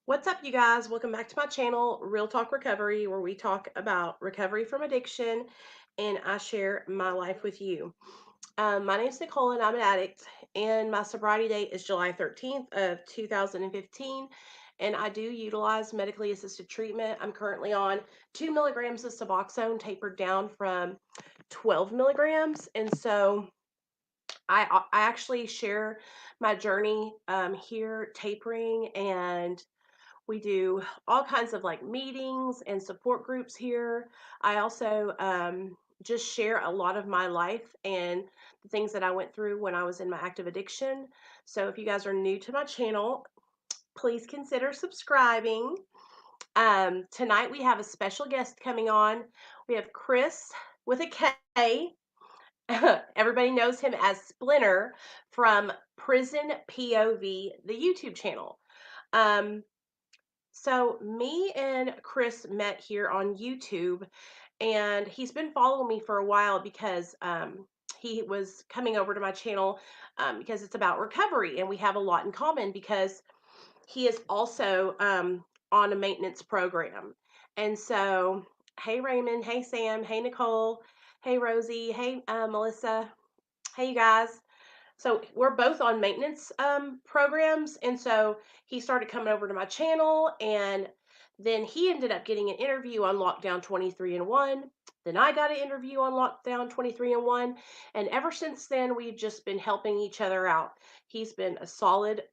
What's up, you guys? Welcome back to my channel, Real Talk Recovery, where we talk about recovery from addiction and I share my life with you. My name's Nicole and I'm an addict, and my sobriety date is July 13th of 2015. And I do utilize medically assisted treatment. I'm currently on 2 milligrams of Suboxone, tapered down from 12 milligrams. And so I actually share my journey here tapering, and we do all kinds of like meetings and support groups here. I also just share a lot of my life and the things that I went through when I was in my active addiction. So if you guys are new to my channel, please consider subscribing. Tonight we have a special guest coming on. We have Chris with a K. Everybody knows him as Splinter from Prison POV, the YouTube channel. Um, so me and Chris met here on YouTube, and he's been following me for a while because he was coming over to my channel because it's about recovery, and we have a lot in common because he is also on a maintenance program. And so, hey Raymond, hey Sam, hey Nicole, hey Rosie, hey Melissa, hey you guys. So we're both on maintenance programs, and so he started coming over to my channel, and then he ended up getting an interview on Lockdown 23 and 1. Then I got an interview on Lockdown 23 and 1, and ever since then we've just been helping each other out. He's been a solid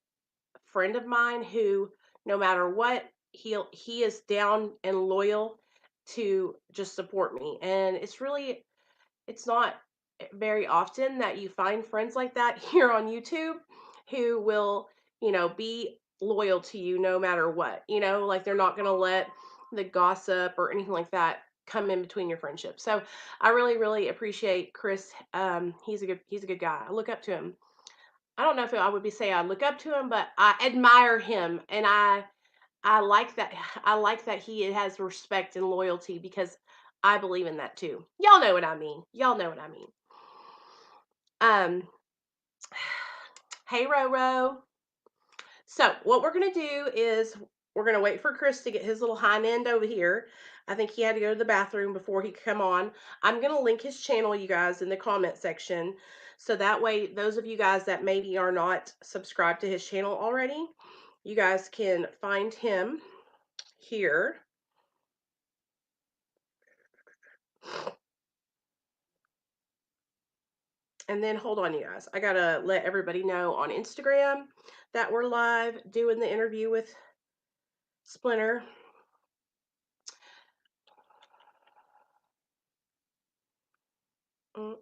friend of mine who, no matter what, he is down and loyal to just support me. And it's not very often that you find friends like that here on YouTube who will, be loyal to you no matter what. Like they're not going to let the gossip or anything like that come in between your friendship. So I really, really appreciate Chris. He's a good guy. I look up to him. I don't know if I would be say I look up to him, but I admire him, and I like that. I like that he has respect and loyalty because I believe in that too. Y'all know what I mean. Y'all know what I mean. Um, hey Roro. So what we're gonna do is we're gonna wait for Chris to get his little hind end over here. I think he had to go to the bathroom before he could come on. I'm gonna link his channel, you guys, in the comment section, so that way those of you guys that maybe are not subscribed to his channel already, you guys can find him here. And then hold on, you guys. I gotta let everybody know on Instagram that we're live doing the interview with Splinter. Y'all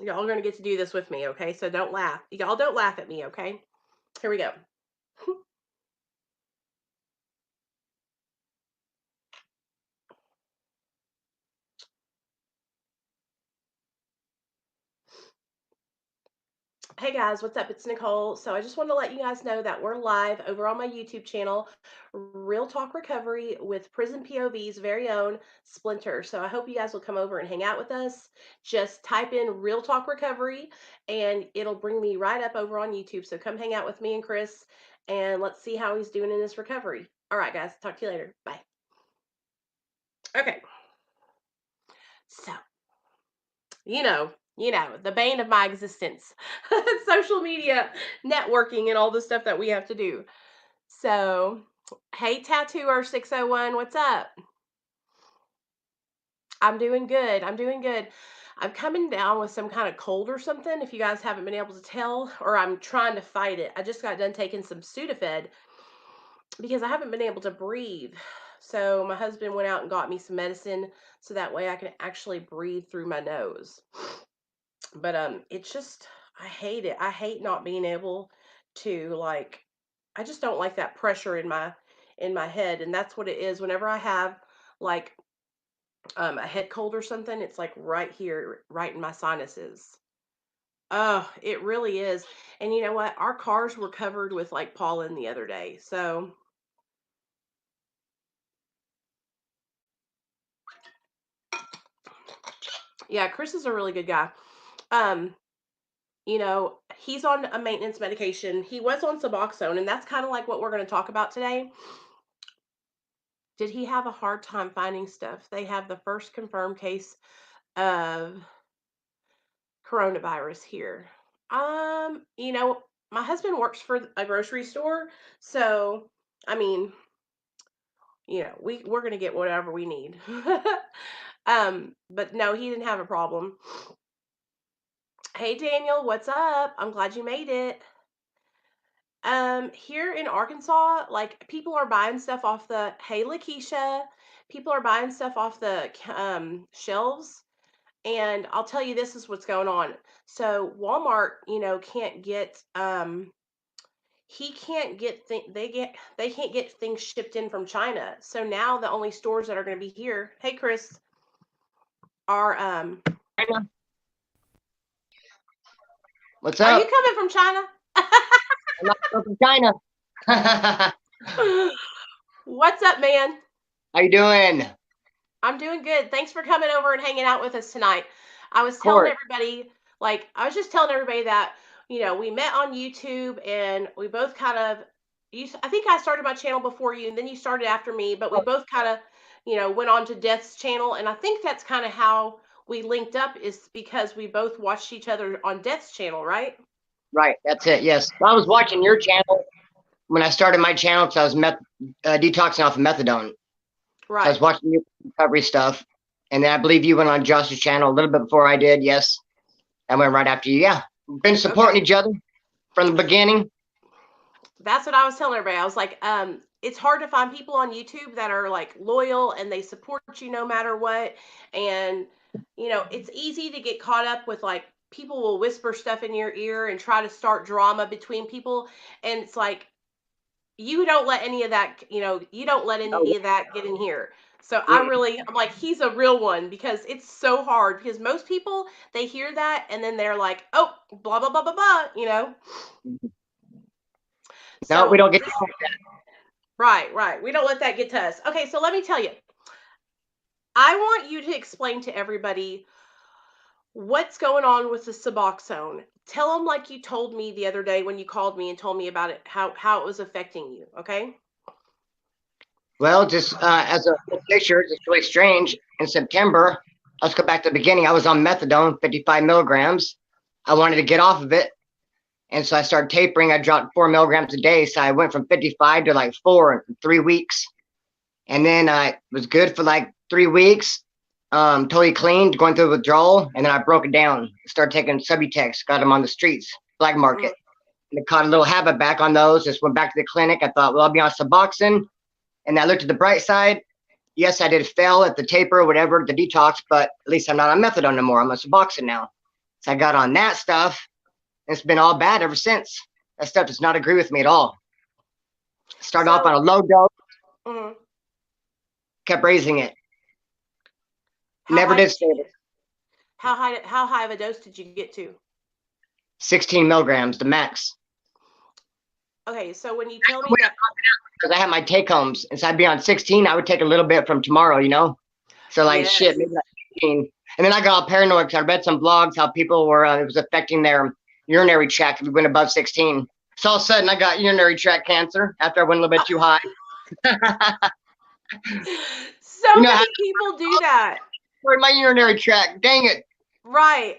are gonna get to do this with me, okay? So don't laugh. Y'all don't laugh at me, okay? Here we go. Hey guys, what's up? It's Nicole. So I just want to let you guys know that we're live over on my YouTube channel, Real Talk Recovery, with Prison POV's very own Splinter. So I hope you guys will come over and hang out with us. Just type in Real Talk Recovery and it'll bring me right up over on YouTube. So come hang out with me and Chris, and let's see how he's doing in his recovery. All right, guys. Talk to you later. Bye. Okay. So the bane of my existence, social media, networking, and all the stuff that we have to do. So, hey, Tattooer 601, what's up? I'm doing good. I'm doing good. I'm coming down with some kind of cold or something, if you guys haven't been able to tell, or I'm trying to fight it. I just got done taking some Sudafed because I haven't been able to breathe. So, my husband went out and got me some medicine so that way I can actually breathe through my nose. But it's just, I hate it. I hate not being able to, like, I just don't like that pressure in my head, and that's what it is whenever I have like a head cold or something. It's like right here, right in my sinuses. Oh, it really is. And you know what, our cars were covered with like pollen the other day. So yeah, Chris is a really good guy. um he's on a maintenance medication. He was on Suboxone, and that's kind of like what we're going to talk about today. did he have a hard time finding stuff? They have the first confirmed case of coronavirus here. You know, my husband works for a grocery store, so I mean, we're gonna get whatever we need. But no, he didn't have a problem. Hey Daniel, what's up? I'm glad you made it. Here in Arkansas, like people are buying stuff off the hey Lakeisha, people are buying stuff off the shelves. And I'll tell you, this is what's going on. So Walmart, can't get he can't get they can't get things shipped in from China. So now the only stores that are going to be here, hey Chris, are What's are you up? coming from China? I'm not from China. How What's up, man? you doing? Of I'm doing good. Thanks for coming over and hanging out with us tonight. I was telling course. everybody, I was just telling everybody that, we met on YouTube and we both kind of, I think I started my channel before you and then you started after me, but we both kind of, went on to Death's channel. And I think that's kind of how we linked up is because we both watched each other on Death's channel, right? Right, that's it. Yes, I was watching your channel when I started my channel because I was detoxing off of methadone. So I Right. was watching your recovery stuff, and then I believe you went on Josh's channel a little bit before I did. Yes, I went right after you. Yeah, we've been Okay. supporting each other from the beginning. That's what I was telling everybody. I was like, it's hard to find people on YouTube that are like loyal and they support you no matter what. And, it's easy to get caught up with like people will whisper stuff in your ear and try to start drama between people. And it's like, you don't let any of that, you don't let Oh, any of that get in here. So mm, I'm like, he's a real one because it's so hard because most people, they hear that and then they're like, oh, blah, blah, blah, blah, blah. no, we So don't get. this Right, right. We don't let that get to us. Okay, so let me tell you. I want you to explain to everybody what's going on with the Suboxone. Tell them like you told me the other day when you called me and told me about it, how it was affecting you. Okay. Well, just as a full picture, it's really strange. In September, let's go back to the beginning. I was on methadone, 55 milligrams. I wanted to get off of it. And so I started tapering. I dropped 4 milligrams a day. So I went from 55 to like 4 in 3 weeks. And then I was good for like 3 weeks, totally clean, going through withdrawal. And then I broke it down, started taking Subutex, got them on the streets, black Mm, market. And I caught a little habit back on those. Just went back to the clinic. I thought, well, I'll be on Suboxone. And I looked at the bright side. Yes, I did fail at the taper or whatever, the detox, but at least I'm not on methadone no more. I'm on Suboxone now. So I got on that stuff. It's been all bad ever since. That stuff does not agree with me at all. Started off on so, a low dose, mm, kept raising it. how Never high did did you stable. get? How high of a dose did you get to? 16 milligrams, the max. Okay, so when you tell me that, Because I had my take homes. And so I'd be on 16. I would take a little bit from tomorrow, you know? So, like, shit, yes. maybe like 15. And then I got all paranoid because I read some blogs how people were, it was affecting their urinary tract if we went above 16. So all of a sudden, I got urinary tract cancer after I went a little bit too high. You So know, how many people do that. for my urinary tract. Dang it. Right.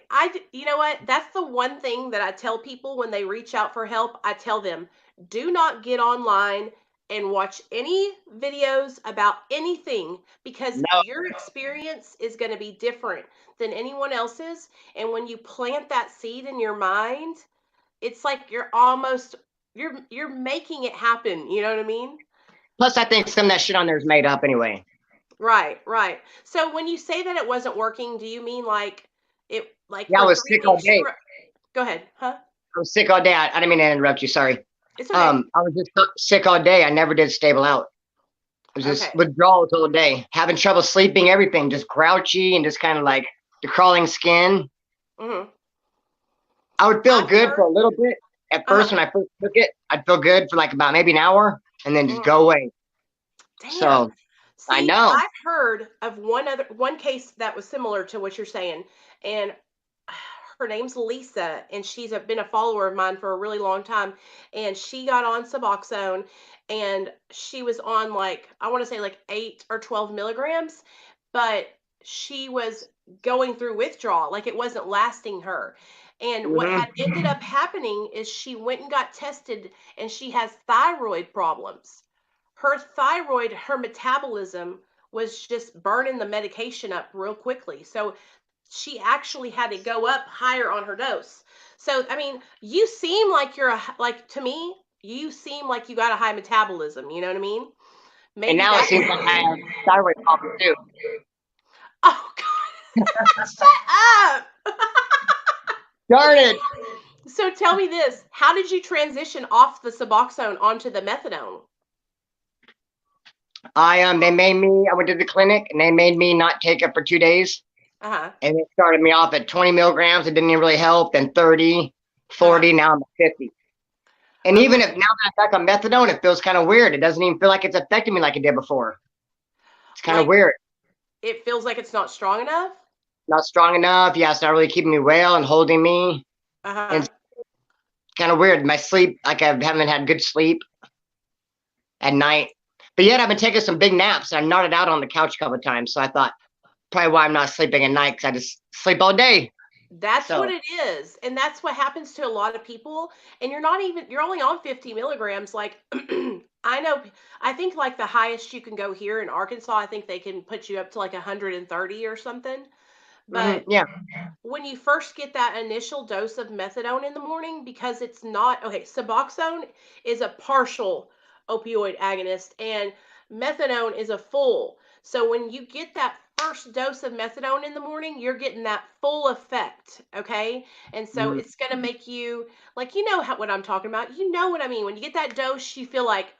You know what? That's the one thing that I tell people when they reach out for help. I tell them, do not get online and watch any videos about anything because No. your experience is going to be different than anyone else's. And when you plant that seed in your mind, it's like you're making it happen. You know what I mean? Plus, I think some of that shit on there is made up anyway. Right, right. So when you say that it wasn't working, do you mean like it like Yeah, I for was three sick all weeks day. go ahead, huh? I was sick all day. I didn't mean to interrupt you. Sorry. It's okay. I was just sick all day. I never did stable out. It was just Okay. withdrawals all day, having trouble sleeping, everything, just grouchy and just kind of like the crawling skin. Hmm. I would feel I've good for heard. a little bit. At first, Uh-huh. when I first took it, I'd feel good for like about maybe an hour and then just Hmm. go away. Damn. So I See, know. I've heard of one case that was similar to what you're saying, and Her name's Lisa, and she's been a follower of mine for a really long time. And she got on Suboxone, and she was on like, I want to say like 8 or 12 milligrams, but she was going through withdrawal. Like it wasn't lasting her. And what Hmm. had ended up happening is she went and got tested, and she has thyroid problems. Her thyroid, her metabolism was just burning the medication up real quickly. So she actually had to go up higher on her dose. So, I mean, you seem like like to me, you seem like you got a high metabolism. You know what I mean? And Maybe now it that's. seems like I have thyroid problems too. Oh, God. Shut up. Darn it! So tell me this. How did you transition off the Suboxone onto the methadone? They made me. I went to the clinic and they made me not take it for 2 days. Uh huh. And it started me off at 20 milligrams. It didn't even really help. Then 30, Uh huh. 40. Now I'm at 50. And even Okay. if now that I'm back on methadone, it feels kind of weird. It doesn't even feel like it's affecting me like it did before. It's kind of Like weird. it feels like it's not strong enough. Not strong enough. Yeah, it's not really keeping me well and holding me. Uh And huh. it's kind of weird. My sleep, like I haven't had good sleep at night. But yet I've been taking some big naps. I nodded out on the couch a couple of times. So I thought probably why I'm not sleeping at night because I just sleep all day. That's what So it is. And that's what happens to a lot of people. And you're only on 50 milligrams. Like, I know, I think like the highest you can go here in Arkansas, I think they can put you up to like 130 or something. But yeah. when you first get that initial dose of methadone in the morning, because it's not okay, Suboxone is a partial opioid agonist, and methadone is a full. So when you get that first dose of methadone in the morning, you're getting that full effect, okay? And so Mhm. it's going to make you like, you know what I'm talking about. You know what I mean. When you get that dose, you feel like,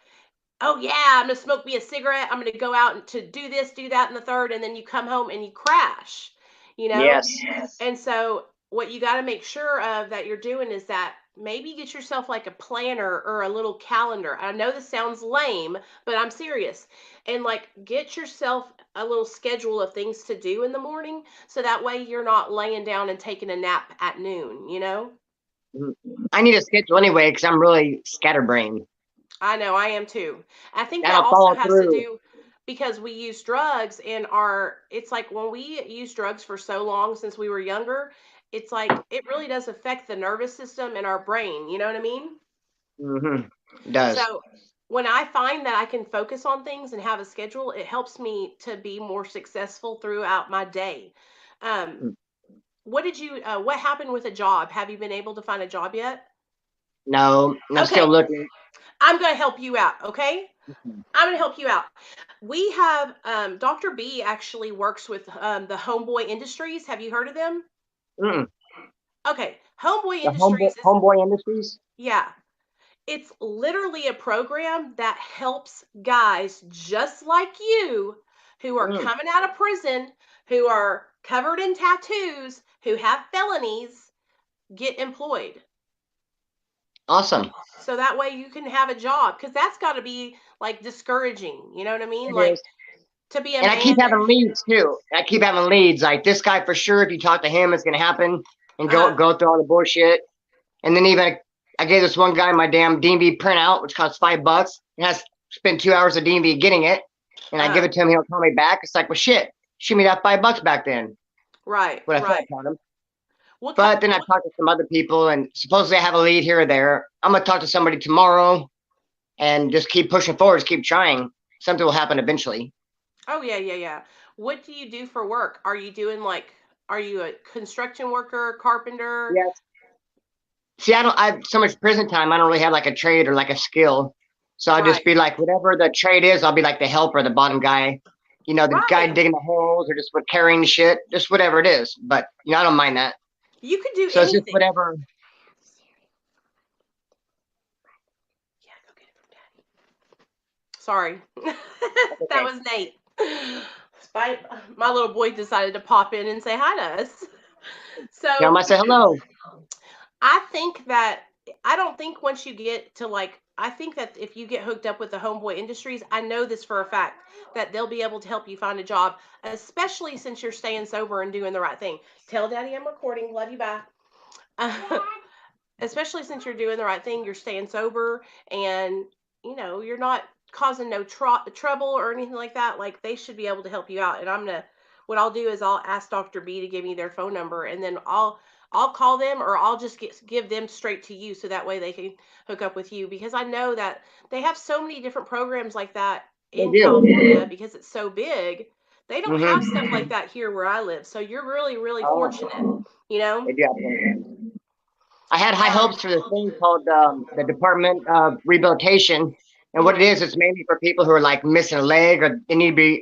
oh yeah, I'm gonna smoke me a cigarette. I'm gonna go out and to do this, do that, and the third, and then you come home and you crash, you know. Yes. And so what you got to make sure of that you're doing is that maybe get yourself like a planner or a little calendar. I know this sounds lame, but I'm serious. And like get yourself a little schedule of things to do in the morning so that way you're not laying down and taking a nap at noon, you know? Mhm. I need a schedule anyway because I'm really scatterbrained. I know I am too. I think I that don't also follow has to through. do because we use drugs and our it's like when we use drugs for so long since we were younger, it's like it really does affect the nervous system and our brain, you know what I mean? Hmm. It does. So when I find that I can focus on things and have a schedule, it helps me to be more successful throughout my day. Um, Mm. what happened with a job? Have you been able to find a job yet? No, I'm still Okay, looking. I'm going to help you out, okay? I'm going to help you out. We have Dr. B actually works with the Homeboy Industries. Have you heard of them? Mm-mm. Okay, Homeboy The homeboy, Industries is homeboy industries. yeah, it's literally a program that helps guys just like you who are Mm. coming out of prison, who are covered in tattoos, who have felonies, get employed. Awesome. So that way you can have a job because that's got to be like discouraging. You know what I mean? It Like is. to be a And I keep man that having leads too. I keep having leads. Like this guy for sure, if you talk to him, it's gonna happen. And uh go through all the bullshit. And then even I gave this one guy my damn DMV printout, which costs $5. It has to spend 2 hours of DMV getting it. And I give uh it to him, he'll call me back. It's like, well shit, shoot me that $5 back then. right, What I right. felt on him. What kind? But then I've talked to some other people and supposedly I have a lead here or there. I'm gonna talk to somebody tomorrow and just keep pushing forward, just keep trying. Something will happen eventually. Oh yeah, yeah, yeah. What do you do for work? Are you doing like? Are you a construction worker, carpenter? Yes. See, I have so much prison time, I don't really have like a trade or like a skill. So I'll just Right, be like, whatever the trade is, I'll be like the helper, the bottom guy. The guy right. digging the holes or just with carrying the shit, just whatever it is. But I don't mind that. You could do So it's just anything. whatever. Yeah, go get it from Daddy. Sorry, That's that okay. was Nate. My little boy decided to pop in and say hi to us. I So might say hello. I think that I don't think once you get to like I think that if you get hooked up with the Homeboy Industries, I know this for a fact that they'll be able to help you find a job, especially since you're staying sober and doing the right thing. Tell Daddy I'm recording. Love you. Bye. Especially since you're doing the right thing, you're staying sober, and you're not causing no trouble or anything like that. Like, they should be able to help you out. And what I'll do is I'll ask Dr. B to give me their phone number, and then I'll call them, or I'll just give them straight to you, so that way they can hook up with you, because I know that they have so many different programs like that They in do. California, because it's so big. They don't have stuff Mm-hmm. like that here where I live. So you're really, really Oh, fortunate, you know? they do have. I had high Um, hopes for this thing called the Department of Rehabilitation, and what it mhm. is, it's mainly for people who are like missing a leg or they need to be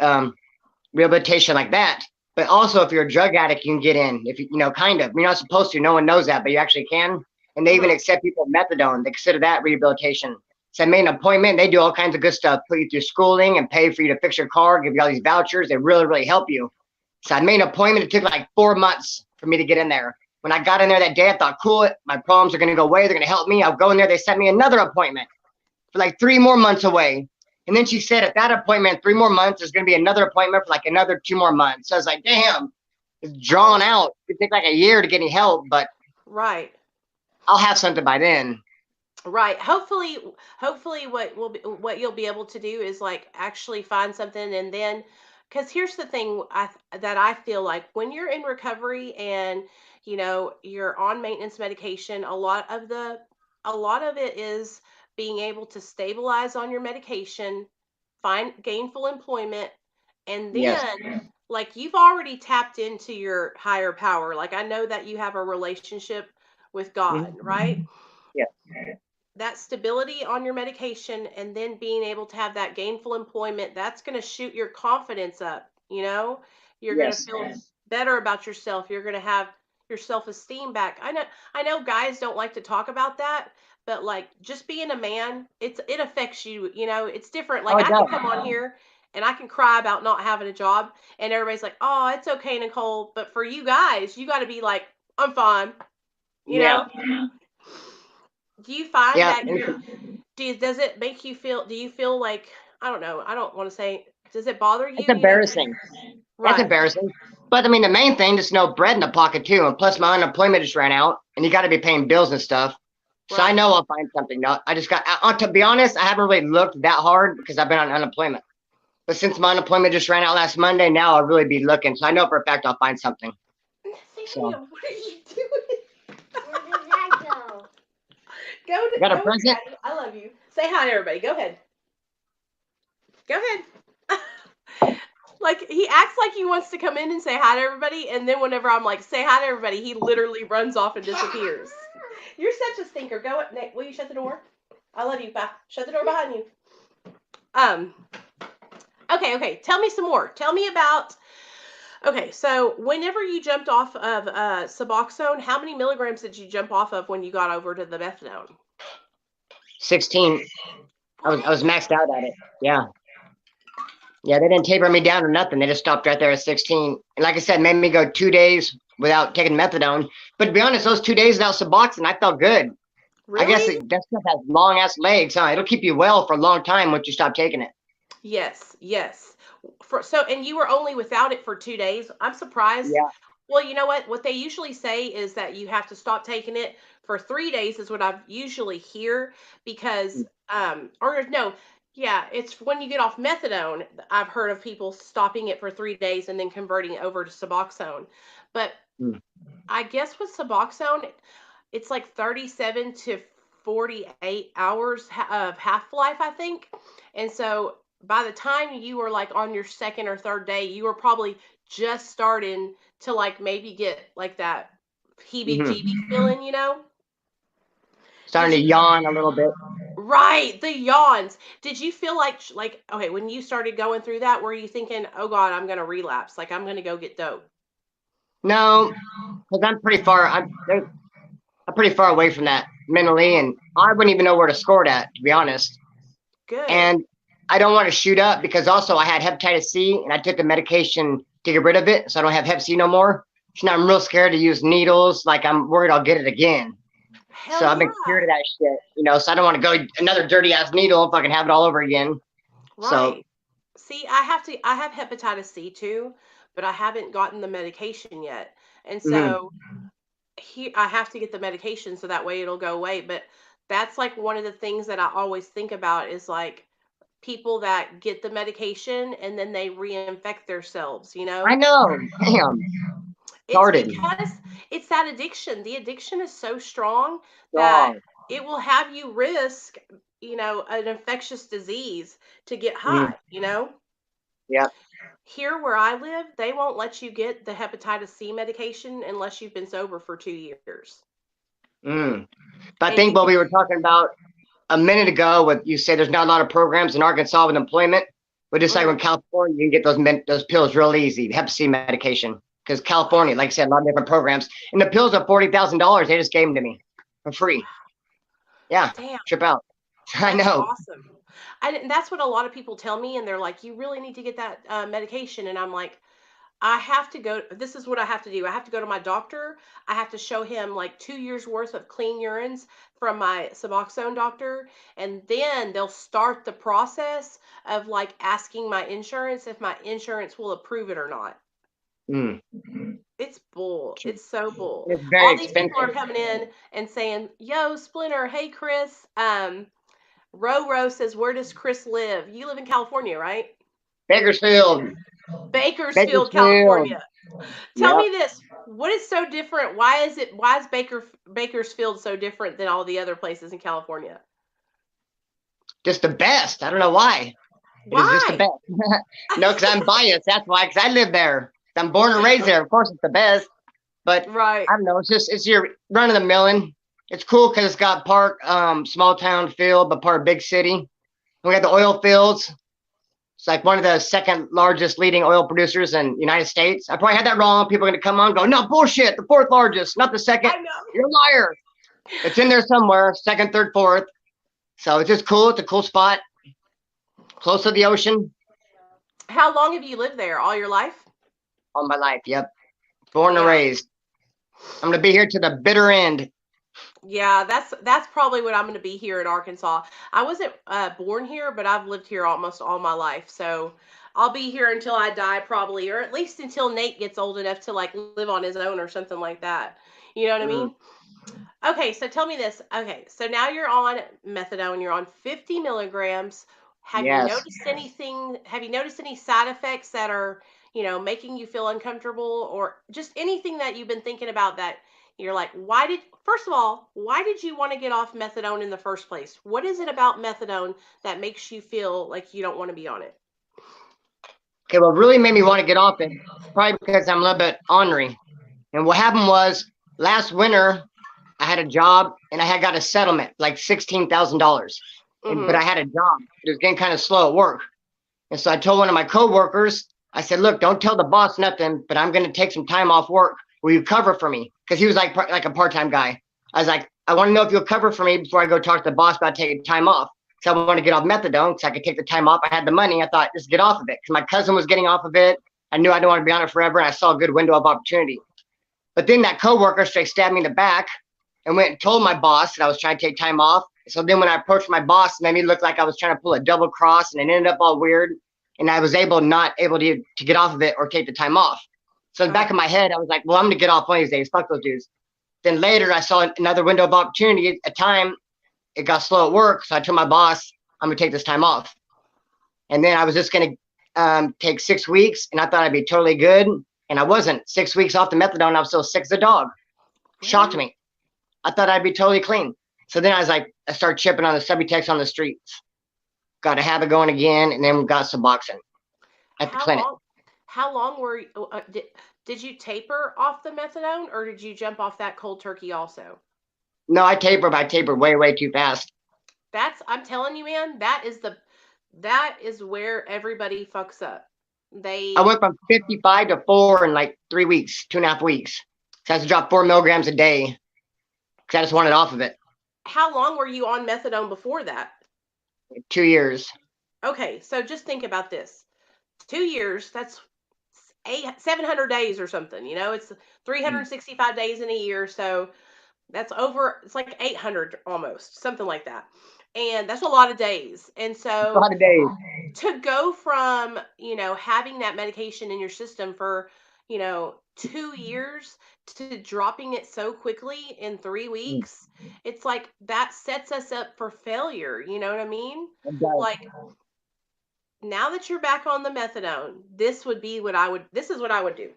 rehabilitation like that. But also, if you're a drug addict, you can get in. If kind of, you're not supposed to. No one knows that, but you actually can. And they even Mhm. accept people with methadone. They consider that rehabilitation. So I made an appointment. They do all kinds of good stuff. Put you through schooling and pay for you to fix your car. Give you all these vouchers. They really, really help you. So I made an appointment. It took like 4 months for me to get in there. When I got in there that day, I thought, cool, my problems are going to go away. They're going to help me. I'll go in there. They sent me another appointment for like 3 more months away. And then she said, at that appointment, 3 more months, there's going to be another appointment for like another 2 more months. So I was like, damn, it's drawn Oh, out. It take like a year to get any help, but right. I'll have something by then. Right. Hopefully what you'll be able to do is like actually find something, and then, cuz here's the thing, that I feel like when you're in recovery, and you're on maintenance medication, a lot of it is being able to stabilize on your medication, find gainful employment, and Yes. then, like, you've already tapped into your higher power. Like, I know that you have a relationship with God, right? Mm-hmm. Yeah. That stability on your medication, and then being able to have that gainful employment, that's going to shoot your confidence up. You're going to Yes. feel better about yourself. You're going to have your self-esteem back. I know guys don't like to talk about that, but like, just being a man, it affects you. It's different. Oh, Like, it I can does. come on here and I can cry about not having a job, and everybody's like, "Oh, it's okay, Nicole." But for you guys, you got to be like, "I'm fine." you Yeah. know do you find Yeah. that does it make you feel, do you feel like, I don't know, I don't want to say, does it bother It's you, embarrassing. That's right, embarrassing. But I mean, the main thing is no bread in the pocket too, and plus my unemployment just ran out, and you got to be paying bills and stuff. So I right. know I'll find something. No, I just got. To be honest, I haven't really looked that hard because I've been on unemployment. But since my unemployment just ran out last Monday, now I'll really be looking. So I know for a fact I'll find something. So Nathaniel, what are you doing? Where did that go? I got a Go with present. Daddy. I love you. Say hi to everybody. Go ahead. Go ahead. Like, he acts like he wants to come in and say hi to everybody, and then whenever I'm like, say hi to everybody, he literally runs off and disappears. You're such a stinker. Go, Nate. Will you shut the door? I love you. Bye. Shut the door behind you. Um. Okay. Okay. Tell me some more. Tell me about. Okay. So whenever you jumped off of Suboxone, how many milligrams did you jump off of when you got over to the methadone? 16. I was What? maxed out at it. Yeah. Yeah, they didn't taper me down or nothing. They just stopped right there at 16. And like I said, made me go 2 days without taking methadone. But to be honest, those 2 days without Suboxone, I felt good. I guess Really? that stuff has long ass legs, huh? It'll keep you well for a long time once you stop taking it. Yes. Yes. And you were only without it for 2 days. I'm surprised. Yeah. Well, you know what? What they usually say is that you have to stop taking it for 3 days, is what I've usually hear, because or no, yeah, it's when you get off methadone. I've heard of people stopping it for 3 days and then converting it over to Suboxone. But Mm-hmm. I guess with Suboxone, it's like 37 to 48 hours of half life, I think. And so by the time you were like on your second or third day, you were probably just starting to like maybe get like that heebie Mm-hmm. jeebie feeling. Starting Did to you, yawn a little bit. right, the yawns. Did you feel like, okay, when you started going through that, were you thinking, oh God, I'm going to relapse? Like, I'm going to go get dope? No, because I'm pretty far. I'm pretty far away from that mentally, and I wouldn't even know where to score it at, to be honest. Good. And I don't want to shoot up because also I had hepatitis C, and I took the medication to get rid of it, so I don't have Hep C no more. So now I'm real scared to use needles. Like I'm worried I'll get it again. So Hell I've been yeah. cured of that shit. So I don't want to go another dirty ass needle if I can have it all over again. So Right. See, I have hepatitis C too, but I haven't gotten the medication yet. And mhm. so I have to get the medication so that way it'll go away. But that's like one of the things that I always think about is like people that get the medication and then they reinfect themselves, you I know? know. Damn. It's Started. because it's that addiction. The addiction is so strong that Strong. it will have you risk, an infectious disease to get Mm, high, you know? yep. Here where I live, they won't let you get the hepatitis C medication unless you've been sober for 2 years. Mm. But I And think you what we were talking about a minute ago, with you say there's not a lot of programs in Arkansas with employment, but just like mhm. in California, you can get those pills real easy, Hep C medication. Because California, like I said, a lot of different programs, and the pills are $40,000. They just gave them to me for free. Yeah, Damn, trip out. I that's know. awesome. And that's what a lot of people tell me, and they're like, "You really need to get that medication." And I'm like, I have to go. This is what I have to do. I have to go to my doctor. I have to show him like 2 years worth of clean urines from my Suboxone doctor. And then they'll start the process of like asking my insurance if my insurance will approve it or not. Mm. It's bull. It's so bull. It's very All these people are expensive. coming in and saying, "Yo, Splinter, hey Chris." Ro says, "Where does Chris live? You live in California, right?" Bakersfield. Bakersfield, Bakersfield. California. Tell Yep. me this. What is so different? Why is Bakersfield so different than all the other places in California? Just the best. I don't know why. It is just the Why? best. No, because I'm biased. That's why. Because I live there. I'm born and raised there. Of course, it's the best. But Right. I don't know. It's your run of the milling. It's cool because it's got part small town feel, but part big city. We got the oil fields. It's like one of the second largest leading oil producers in the United States. I probably had that wrong. People are going to come on and go, no, bullshit. The fourth largest, not the second. I know. You're a liar. It's in there somewhere, second, third, fourth. So it's just cool. It's a cool spot, close to the ocean. How long have you lived there? All your life? All my life. Yep. Born and Yeah. raised. I'm going to be here to the bitter end. Yeah, that's probably what I'm going to be here in Arkansas. I wasn't born here, but I've lived here almost all my life. So I'll be here until I die probably, or at least until Nate gets old enough to like live on his own or something like that. You know what I Mm, mean? Okay, so tell me this. Okay, so now you're on methadone, you're on 50 milligrams. Have you yes. noticed anything? Have you noticed any side effects that are, making you feel uncomfortable or just anything that you've been thinking about that you're like, first of all, why did you want to get off methadone in the first place? What is it about methadone that makes you feel like you don't want to be on it? Okay, what really made me want to get off it, probably because I'm a little bit ornery. And what happened was last winter, I had a job and I had got a settlement, like $16,000. But I Mm-hmm. had a job. It was getting kind of slow at work. And so I told one of my coworkers, I said, look, don't tell the boss nothing, but I'm going to take some time off work. Will you cover for me? Because he was like a part-time guy. I was like, I want to know if you'll cover for me before I go talk to the boss about taking time off. So I want to get off methadone so I could take the time off. I had the money. I thought, just get off of it. Because my cousin was getting off of it. I knew I didn't want to be on it forever. And I saw a good window of opportunity. But then that coworker straight stabbed me in the back and went and told my boss that I was trying to take time off. So then when I approached my boss, it made me look like I was trying to pull a double cross, and it ended up all weird. And I was not able to get off of it or take the time off. So in the back Uh-huh. of my head, I was like, well, I'm gonna get off one of these days. Fuck those dudes. Then later I saw another window of opportunity. At time it got slow at work. So I told my boss, I'm gonna take this time off. And then I was just gonna take 6 weeks, and I thought I'd be totally good. And I wasn't. 6 weeks off the methadone, I was still sick as a dog. Shocked Really? me. I thought I'd be totally clean. So then I was like, I started chipping on the Subutex on the streets. Got a habit going again, and then we got Suboxone at the How clinic. long how long were you, did you taper off the methadone or did you jump off that cold turkey also? No, but I tapered way, way too fast. I'm telling you, man, that is where everybody fucks up. I They went from 55 to 4 in like 3 weeks, 2.5 weeks. So I had to drop 4 milligrams a day because I just wanted off of it. How long were you on methadone before that? 2 years. Okay, so just think about this. 2 years, that's 700 days or something, it's Mm. 365 days in a year, so it's like 800 almost, something like that. And that's a lot of days. And A so lot of days. to go from, having that medication in your system for, 2 years to dropping it so quickly in three Mm. weeks, it's like that sets us up for failure. You know what I mean? It does. Like, now that you're back on the methadone, this is what I would do.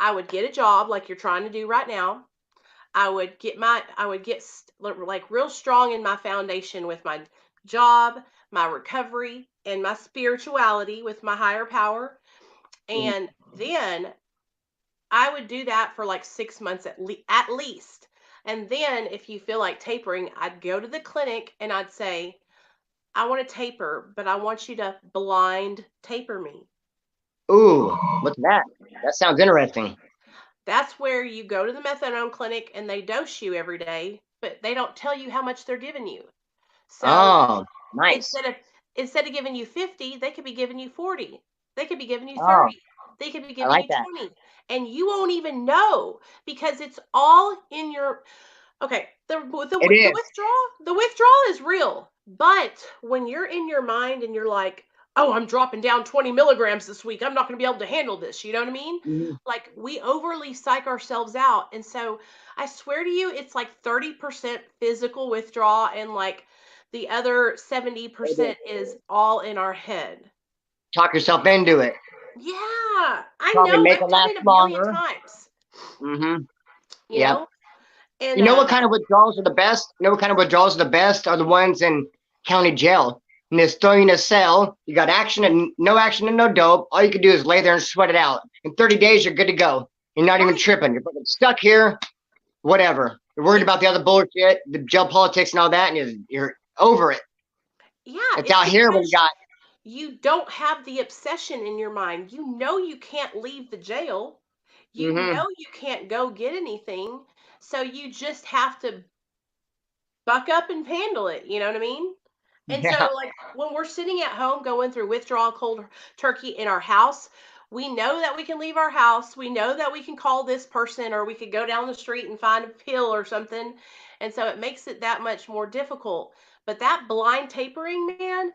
I would get a job like you're trying to do right now. I would get like real strong in my foundation with my job, my recovery, and my spirituality with my higher power. Mhm. And then I would do that for like 6 months at least. And then if you feel like tapering, I'd go to the clinic and I'd say, I want to taper, but I want you to blind taper me. Ooh, what's that? That sounds interesting. That's where you go to the methadone clinic and they dose you every day, but they don't tell you how much they're giving you. So Oh, nice. instead of instead of giving you 50, they could be giving you 40. They could be giving you Oh, 30. They could be I giving like you that. 20. And you won't even know because it's all in your. Okay, It is. the withdrawal is real, but when you're in your mind and you're like, oh, I'm dropping down 20 milligrams this week, I'm not going to be able to handle this. You know what I mean? Mhm. Like, we overly psych ourselves out, and so I swear to you, it's like 30% physical withdrawal, and like the other It is. 70% is all in our head. Talk yourself into it. Yeah, I Probably know. make it I've done last it a million longer. times. Mm-hmm. You Yep. know, and You know what kind of withdrawals are the best? You know what kind of withdrawals are the best? Are the ones in county jail. And they throw you in a cell. You got action and no dope. All you can do is lay there and sweat it out. In 30 days, you're good to go. You're not even right, tripping. You're fucking stuck here. Whatever. You're worried it's about the other bullshit, the jail politics and all that, and you're over it. yeah, It's it's out here when you because got. you don't have the obsession in your mind. You know you can't leave the jail. You Mm-hmm. know you can't go get anything. So you just have to buck up and handle it. You know what I mean? And Yeah. so, like, when we're sitting at home going through withdrawal cold turkey in our house, we know that we can leave our house. We know that we can call this person or we could go down the street and find a pill or something. And so it makes it that much more difficult. But that blind tapering, man,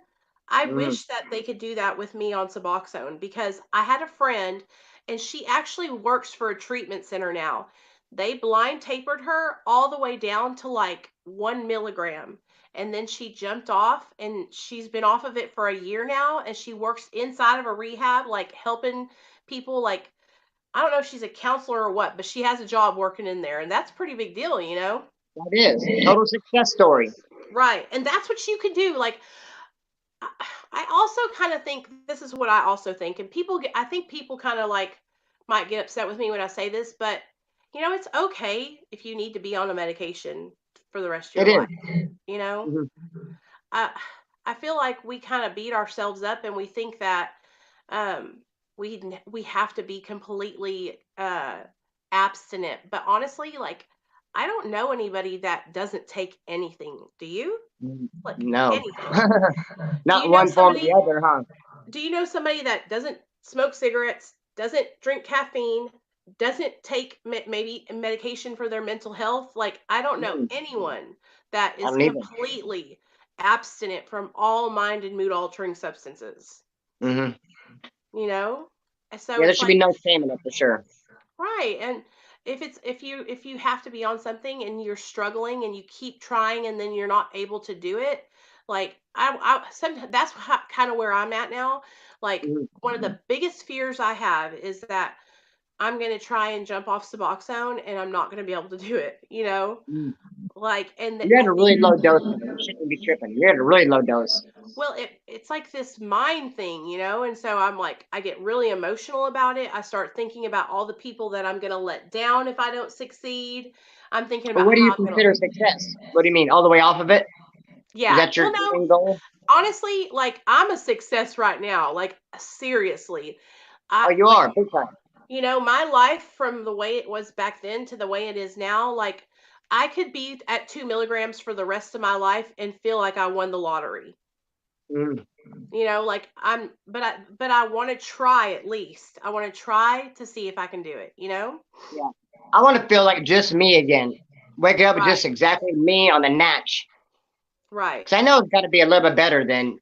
I Mm-hmm. wish that they could do that with me on Suboxone because I had a friend and she actually works for a treatment center now. They blind tapered her all the way down to like 1 milligram, and then she jumped off and she's been off of it for a year now, and she works inside of a rehab like helping people. Like, I don't know if she's a counselor or what, but she has a job working in there, and that's a pretty big deal, you know. That is. Total success story. Right, and that's what you can do. Like, I also kind of think this is what I also think, and I think people kind of like might get upset with me when I say this, but it's okay if you need to be on a medication for the rest of your It is. life, you know. Mm-hmm. I I feel like we kind of beat ourselves up and we think that um, we have to be completely abstinent. But honestly, like, I don't know anybody that doesn't take anything. Do you? Like, No. anything? Do Not you know one form or somebody? the other, huh? Do you know somebody that doesn't smoke cigarettes, doesn't drink caffeine, doesn't take maybe medication for their mental health? Like, I don't know Mm, anyone that I is don't even. completely abstinent from all mind and mood altering substances, Mm-hmm. you know? And so Yeah, there it's should be like, no shame in it for sure. right. And if you have to be on something and you're struggling and you keep trying and then you're not able to do it, like, that's kind of where I'm at now. Like, Mhm. one of the biggest fears I have is that I'm going to try and jump off Suboxone and I'm not going to be able to do it, you know? Mm. Like, and You're I at a think, really low dose of it. You shouldn't be tripping. You're at a really low dose. well, it's like this mind thing, you know? And so I'm like, I get really emotional about it. I start thinking about all the people that I'm going to let down if I don't succeed. I'm thinking But about what do how you I'm going to, consider success? What do you mean? All the way off of it? Is yeah. that Well, your no, end goal? honestly, like, I'm a success right now. Like, seriously. Oh, I you like, are big time. my life from the way it was back then to the way it is now, like, I could be at 2 milligrams for the rest of my life and feel like I won the lottery. Mm. Like, but I want to try at least. I want to try to see if I can do it, you know? Yeah. I want to feel like just me again. Wake up with Right. just exactly me on the natch. Right. Because I know it's got to be a little bit better than,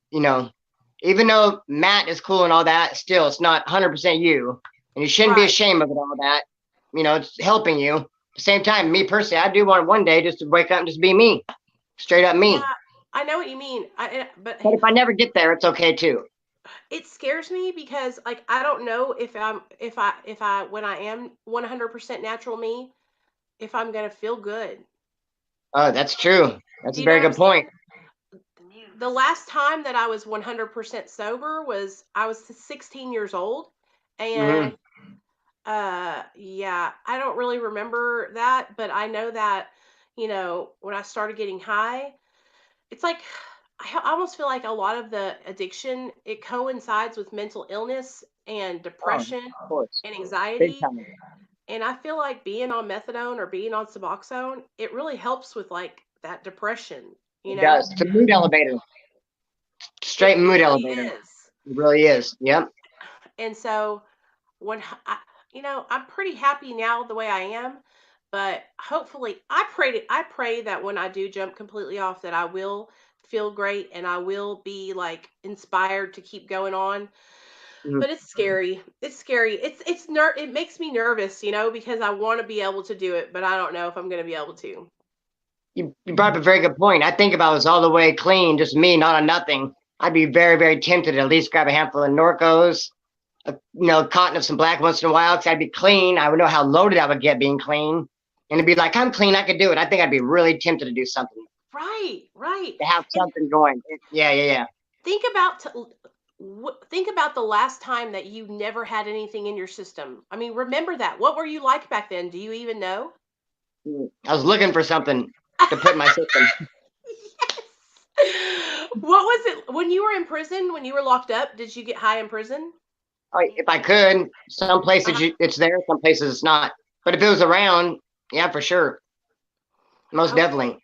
even though Matt is cool and all that, still, it's not 100% you. and you shouldn't be Right. ashamed of it. All that, it's helping you. At the same time, me personally, I do want one day just to wake up and just be me, straight up Yeah, me. I know what you mean. But But if I never get there, it's okay too. it scares me because like I don't know if I when I am 100% natural me, if I'm going to feel good. Oh, that's true. That's Do a you know very what I'm good saying? point. The last time that I was 100% sober was I was 16 years old, Hmm. and yeah, I don't really remember that, but I know that when I started getting high, it's like I almost feel like a lot of the addiction, it coincides with mental illness and Oh, depression of course, and big anxiety. time. And I feel like being on methadone or being on Suboxone, it really helps with like that depression, you It know? does. It's a mood elevator, It straight mood really elevator. is. It really is. Yep. And so when I'm pretty happy now the way I am, but hopefully I pray that when I do jump completely off that I will feel great and I will be like inspired to keep going on. Mhm. But it's scary. It's scary. It makes me nervous, because I want to be able to do it, but I don't know if I'm going to be able to. You brought up a very good point. I think if I was all the way clean, just me, not on nothing, I'd be very, very tempted to at least grab a handful of Norcos, cotton of some black once in a while, because I'd be clean. I would know how loaded I would get being clean. And it'd be like, I'm clean, I could do it. I think I'd be really tempted to do something, Right, right. to have And something going. Yeah, yeah, yeah. think about think about the last time that you never had anything in your system. I mean, remember that. What were you like back then? Do you even know? I was looking for something to put in my system. Yes. What was it when you were in prison? When you were locked up, did you get high in prison? If I could, some places it's there, some places it's not. But if it was around, yeah, for sure, most Okay. definitely.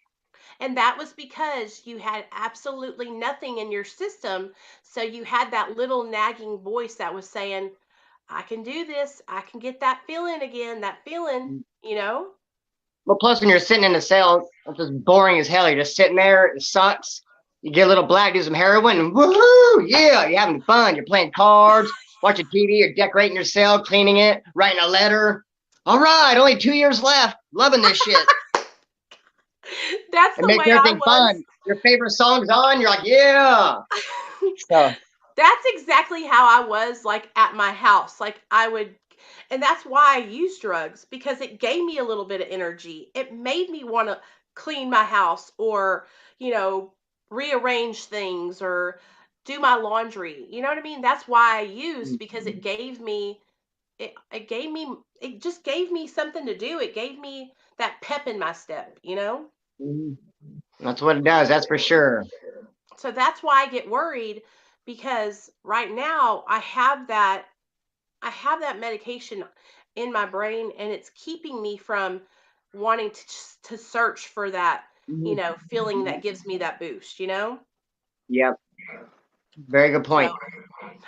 And that was because you had absolutely nothing in your system. So you had that little nagging voice that was saying, I can do this. I can get that feeling again, that feeling, you know? Well, plus when you're sitting in a cell, it's just boring as hell. You're just sitting there. It sucks. You get a little black, do some heroin, and woohoo! Yeah, you're having fun. You're playing cards, watching TV, you're decorating your cell, cleaning it, writing a letter. All right, only 2 years left. Loving this shit. That's It the makes way I everything was. fun. Your favorite song's on. You're like, yeah. So, That's exactly how I was like at my house. Like I would, and that's why I used drugs because it gave me a little bit of energy. It made me want to clean my house or, you know, rearrange things or do my laundry. You know what I mean? That's why I used because it just gave me something to do. It gave me that pep in my step, you know? mhm, that's what it does. That's for sure. So that's why I get worried because right now I have that medication in my brain and it's keeping me from wanting to search for that, Mhm. feeling that gives me that boost, you know? Yep. Very good So point.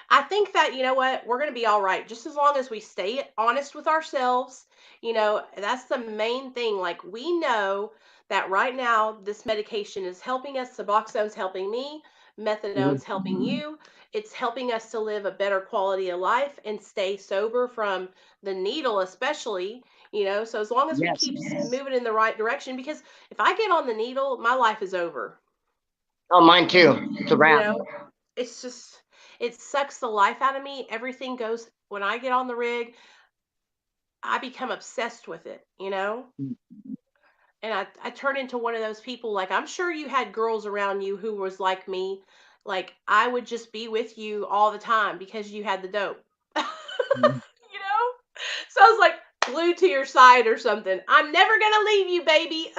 I think that, you know what, we're going to be all right just as long as we stay honest with ourselves. That's the main thing. Like, we know that right now, this medication is helping us. Suboxone's helping me, Mhm. methadone's helping you. It's helping us to live a better quality of life and stay sober from the needle, especially. So as long as we Yes. keep moving in the right direction, because if I get on the needle, my life is over. Oh, mine too. It's a You wrap. know, it's just it sucks the life out of me. Everything goes when I get on the rig, I become obsessed with it. And I turn into one of those people like I'm sure you had girls around you who was like me. Like I would just be with you all the time because you had the dope. you Mhm. know? So I was like glued to your side or something. I'm never gonna leave you, baby.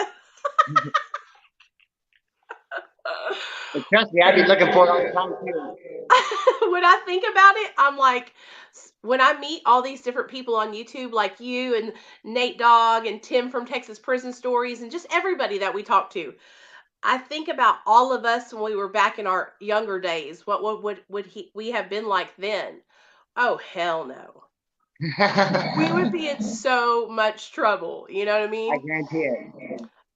But trust me, I'd be looking for it all the time too. When I think about it, I'm like, when I meet all these different people on YouTube, like you and Nate Dogg and Tim from Texas Prison Stories, and just everybody that we talk to, I think about all of us when we were back in our younger days. What we have been like then? Oh hell no. We would be in so much trouble. You know what I I mean? guarantee it.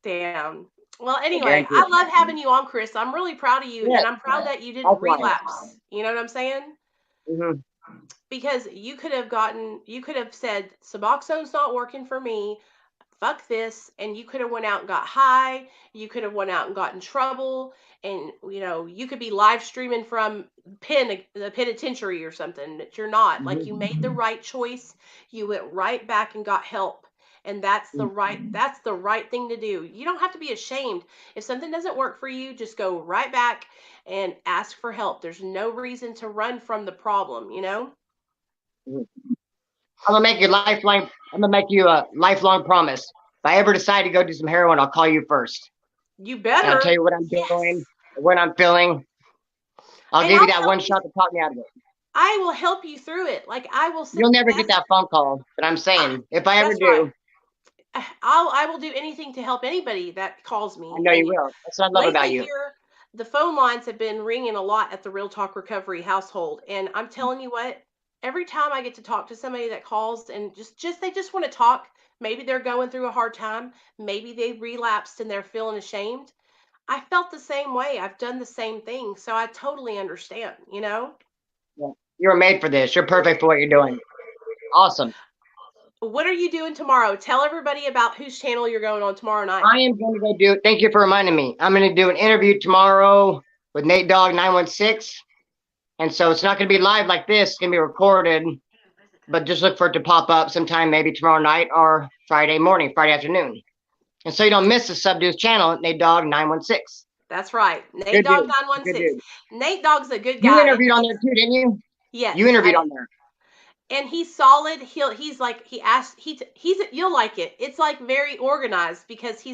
Damn. Well, I anyway, guarantee I it. love having you on, Chris. I'm really proud of you, Yeah, and I'm proud that you didn't likewise. relapse. You know what I'm saying? Hmm. because you could have said Suboxone's not working for me, fuck this, and you could have went out and got high, you could have went out and got in trouble, and you could be live streaming from the penitentiary or something that you're not. Like, you made the right choice, you went right back and got help, and that's the right thing to do. You don't have to be ashamed. If something doesn't work for you, just go right back and ask for help. There's no reason to run from the problem. I'm gonna make you lifelong. I'm gonna make you a lifelong promise. If I ever decide to go do some heroin, I'll call you first, You and I'll tell better. you what I'm doing, Yes. what I'm feeling. I'll And give you I'll that help one you. shot to talk me out of it. I will help you through it. Like, I will sit You'll never get that's that phone call, but I'm ah, saying if I ever that's right. do, I will do anything to help anybody that calls I me. know you And will. That's what I love about lately you. here, the phone lines have been ringing a lot at the Real Talk Recovery household, and I'm telling you what, every time I get to talk to somebody that calls and just they just want to talk, maybe they're going through a hard time, maybe they relapsed and they're feeling ashamed. I felt the same way. I've done the same thing, so I totally understand. Yeah. You're made for this. You're perfect for what you're doing. Awesome. What are you doing tomorrow? Tell everybody about whose channel you're going on tomorrow night. I am going to go do. Thank you for reminding me. I'm going to do an interview tomorrow with Nate Dogg 916, and so it's not going to be live like this. It's going to be recorded, but just look for it to pop up sometime, maybe tomorrow night or Friday morning, Friday afternoon. And so you don't miss the Subdue's channel, Nate Dogg 916. That's right. Nate Good Dog dude. Good 916. dude. Nate Dog's a good You guy, and interviewed on there too, didn't you? You yes, interviewed on there. and he's solid. He's like he asked he's you'll like it. It's like very organized because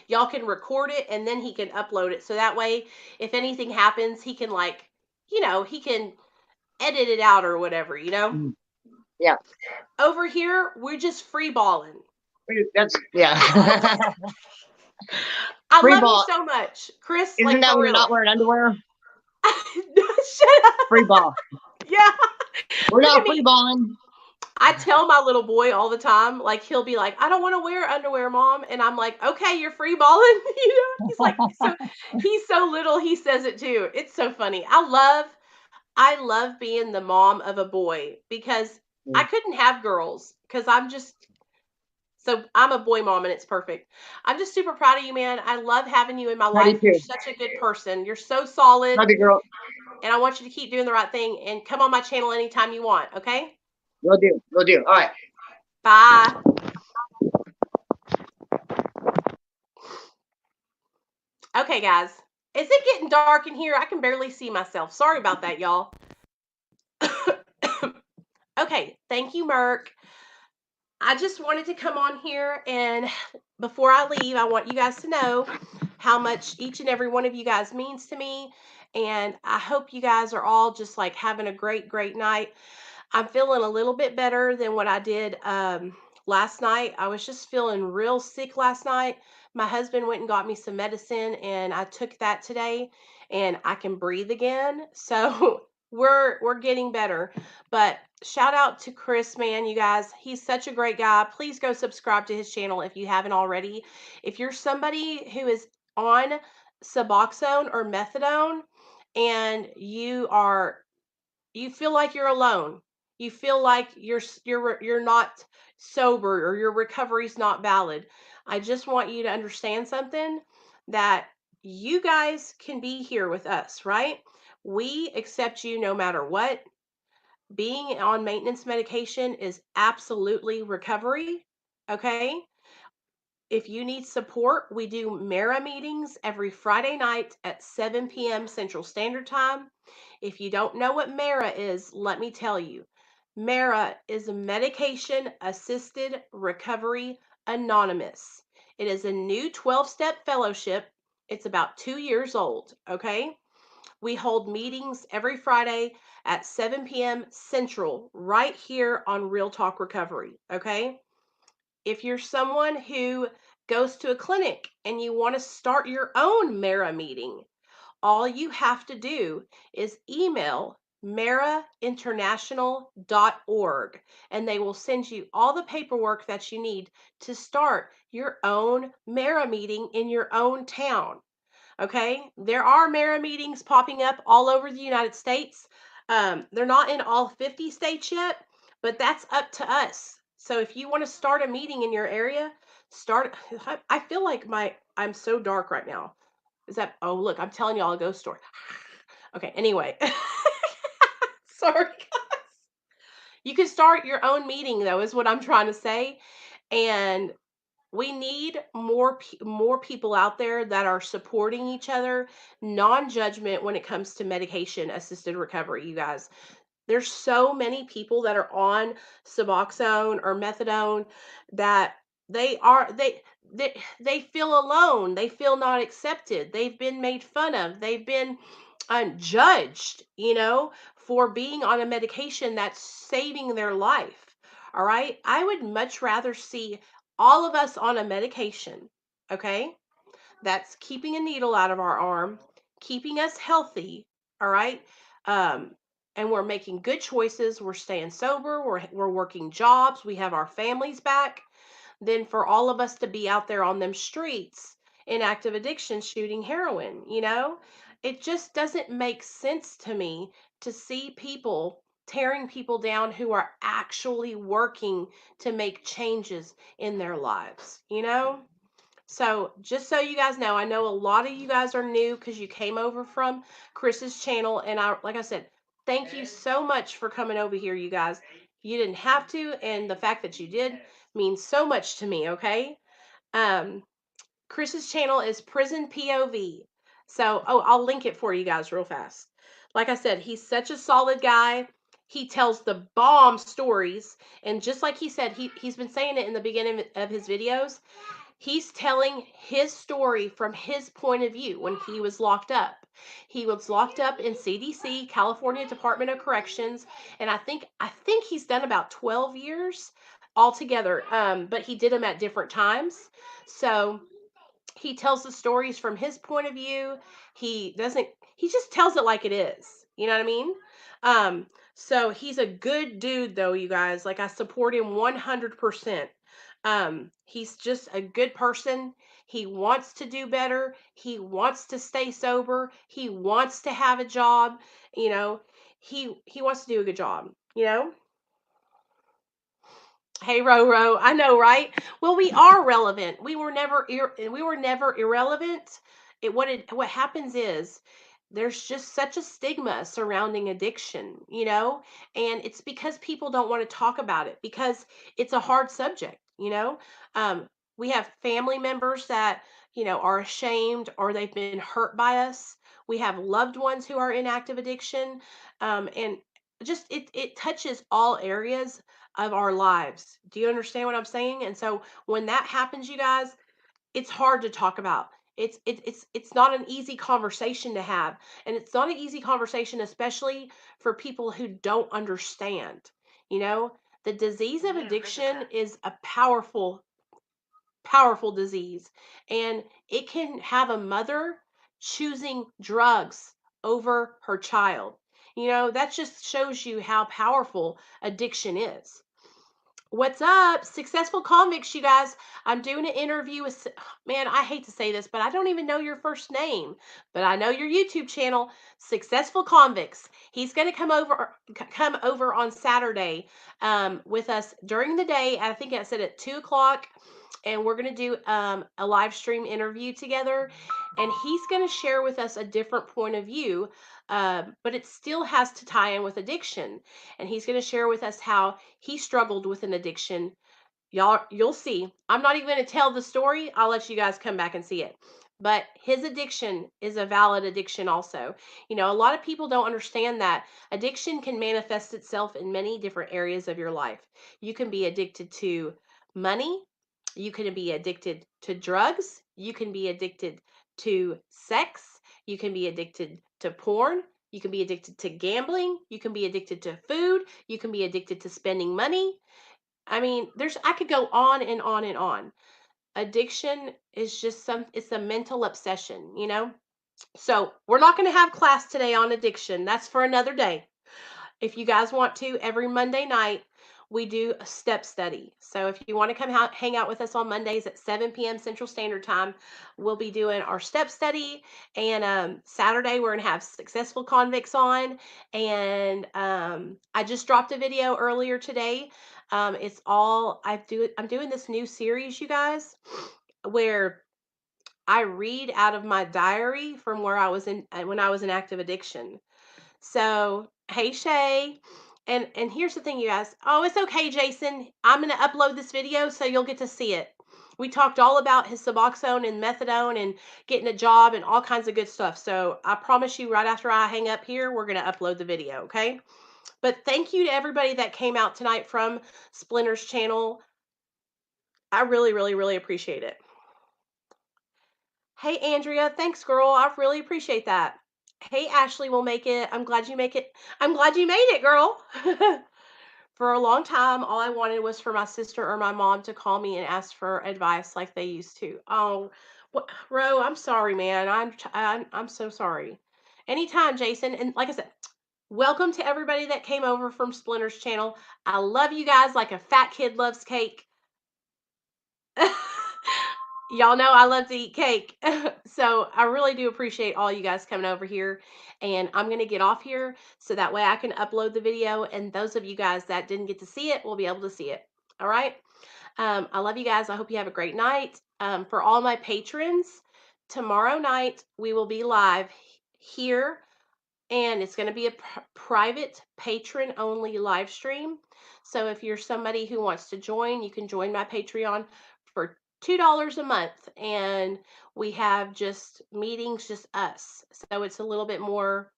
y'all can record it and then he can upload it. So that way if anything happens, he can he can edit it out or whatever. Mm. Yeah. Over here, we're just free balling. That's yeah. I Free love you ball. so much, Chris, Isn't like that for when you're real. not wearing underwear? Shut up. Free ball. Yeah. We're Look at not free me. balling. I tell my little boy all the time, like he'll be like, "I don't want to wear underwear, mom," and I'm like, "Okay, you're free balling." He's like, he's so little. He says it too. It's so funny. I love being the mom of a boy because I couldn't have girls because I'm a boy mom and it's perfect. I'm just super proud of you, man. I love having you in my How do you life. You're too? such a good person. You're so solid, Love you, girl. and I want you to keep doing the right thing and come on my channel anytime you want. Okay? Will do. Will do. All right. Bye. Okay, guys. Is it getting dark in here? I can barely see myself. Sorry about that, y'all. Okay, thank you, Merc. I just wanted to come on here and before I leave, I want you guys to know how much each and every one of you guys means to me. And I hope you guys are all just like having a great, great night. I'm feeling a little bit better than what I did last night. I was just feeling real sick last night. My husband went and got me some medicine, and I took that today, and I can breathe again. So we're getting better. But shout out to Chris, man, you guys. He's such a great guy. Please go subscribe to his channel if you haven't already. If you're somebody who is on Suboxone or methadone and you feel like you're alone. You feel like you're not sober or your recovery's not valid. I just want you to understand something that you guys can be here with us, right? We accept you no matter what. Being on maintenance medication is absolutely recovery, okay? If you need support, we do Mara meetings every Friday night at 7 p.m. Central Standard Time. If you don't know what Mara is, let me tell you. Mara is a medication assisted recovery anonymous. It is a new 12-step fellowship. It's about 2 years old, okay? We hold meetings every Friday at 7 p.m. Central right here on Real Talk Recovery, okay? If you're someone who goes to a clinic and you want to start your own Mara meeting, all you have to do is email marainternational.org and they will send you all the paperwork that you need to start your own Mara meeting in your own town. Okay, there are Mara meetings popping up all over the United States. They're not in all 50 states yet, but that's up to us. So if you want to start a meeting in your area, start. I feel like I'm so dark right now. Is that? Oh, look, I'm telling y'all a ghost story. Okay. Anyway, sorry. You can start your own meeting though, is what I'm trying to say, and we need more people out there that are supporting each other, non-judgment when it comes to medication assisted recovery. You guys, there's so many people that are on Suboxone or methadone that they feel alone. They feel not accepted. They've been made fun of. They've been judged, for being on a medication that's saving their life. All right. I would much rather see all of us on a medication, okay, that's keeping a needle out of our arm, keeping us healthy, all right? Um, and we're making good choices. We're staying sober. We're working jobs. We have our families back. Than for all of us to be out there on them streets in active addiction shooting heroin, It just doesn't make sense to me to see people tearing people down who are actually working to make changes in their lives. So, just so you guys know, I know a lot of you guys are new because you came over from Chris's channel. And like I said, thank you so much for coming over here, you guys. You didn't have to. And the fact that you did means so much to me, okay? Um, Chris's channel is Prison POV. So, oh, I'll link it for you guys real fast. Like I said, he's such a solid guy. He tells the bomb stories. And just like he said, he's been saying it in the beginning of his videos. He's telling his story from his point of view when he was locked up. He was locked up in CDC, California Department of Corrections, and I think he's done about 12 years altogether. But he did them at different times. So he tells the stories from his point of view. He just tells it like it is. You know what I mean? So he's a good dude though, you guys. Like I support him 100%. He's just a good person. He wants to do better. He wants to stay sober. He wants to have a job, you know. He wants to do a good job. Hey Roro, I know, right? Well, we are relevant. We were never irrelevant. What happens is there's just such a stigma surrounding addiction, and it's because people don't want to talk about it because it's a hard subject. Um, we have family members that are ashamed or they've been hurt by us. We have loved ones who are in active addiction, and just it touches all areas of our lives. Do you understand what I'm saying? And so when that happens, you guys, it's hard to talk about. It's not an easy conversation to have, and it's not an easy conversation, especially for people who don't understand. You know, the disease of addiction is a powerful, powerful disease, and it can have a mother choosing drugs over her child. That just shows you how powerful addiction is. What's up, successful convicts, you guys? I'm doing an interview with, man, I hate to say this, but I don't even know your first name, but I know your YouTube channel, Successful Convicts. He's going to come over on Saturday with us during the day. I think I said at 2 o'clock, and we're going to do a live stream interview together. And he's going to share with us a different point of view, but it still has to tie in with addiction. And he's going to share with us how he struggled with an addiction. Y'all, you'll see. I'm not even going to tell the story. I'll let you guys come back and see it. But his addiction is a valid addiction also. A lot of people don't understand that addiction can manifest itself in many different areas of your life. You can be addicted to money, you can be addicted to drugs, you can be addicted to sex, you can be addicted to porn, you can be addicted to gambling, you can be addicted to food, you can be addicted to spending money. I mean, I could go on and on and on. Addiction is just it's a mental obsession. So, we're not going to have class today on addiction. That's for another day. If you guys want to, every Monday night, we do a step study. So if you want to come hang out with us on Mondays at 7 p.m. Central Standard Time, we'll be doing our step study. And Saturday, we're going to have successful convicts on. And I just dropped a video earlier today. It's all I'm doing this new series, you guys, where I read out of my diary from where I was in when I was in active addiction. So, hey Shay. And here's the thing, you guys. Oh, it's okay, Jason. I'm gonna upload this video so you'll get to see it. We talked all about his Suboxone and methadone and getting a job and all kinds of good stuff. So I promise you, right after I hang up here, we're gonna upload the video, okay? But thank you to everybody that came out tonight from Splinter's channel. I really, really, really appreciate it. Hey, Andrea. Thanks, girl. I really appreciate that. Hey, Ashley will make it. I'm glad you make it. I'm glad you made it, girl. For a long time, all I wanted was for my sister or my mom to call me and ask for advice like they used to. Oh, Ro, I'm sorry, man. I'm so sorry. Anytime, Jason. And like I said, welcome to everybody that came over from Splinter's channel. I love you guys like a fat kid loves cake. Y'all know I love to eat cake. So I really do appreciate all you guys coming over here. And I'm going to get off here so that way I can upload the video. And those of you guys that didn't get to see it will be able to see it. All right. I love you guys. I hope you have a great night. For all my patrons, tomorrow night we will be live here, and it's going to be a private patron only live stream. So if you're somebody who wants to join, you can join my Patreon for $2 a month, and we have just meetings, just us. So it's a little bit more,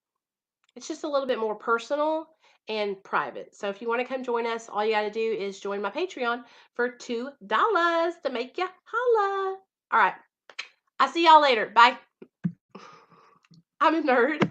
it's just a little bit more personal and private. So if you want to come join us, all you got to do is join my Patreon for $2 to make you holla. All right. I'll see y'all later. Bye. I'm a nerd.